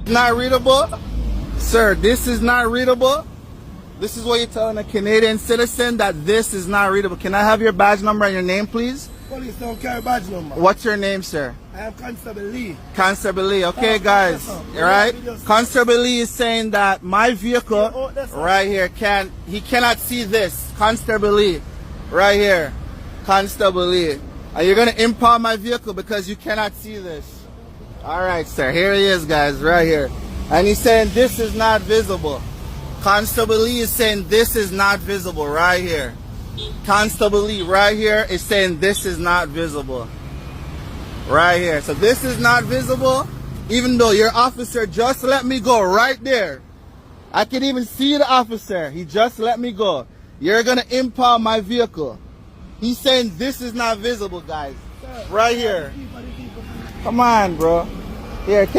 Not readable? Sir, this is not readable? This is what you're telling a Canadian citizen, that this is not readable. Can I have your badge number and your name, please? Police don't carry badge number. What's your name, sir? I am Constable Lee. Constable Lee. Okay, guys. All right? Constable Lee is saying that my vehicle right here he cannot see this. Constable Lee. Right here. Constable Lee. And you're going to impound my vehicle because you cannot see this. All right, sir. Here he is, guys. Right here. And he's saying this is not visible. Constable Lee is saying this is not visible right here. Constable Lee right here is saying this is not visible. Right here. So this is not visible, even though your officer just let me go right there. I can even see the officer. He just let me go. You're going to impound my vehicle. He's saying this is not visible, guys. Right here. Come on, bro. Here, take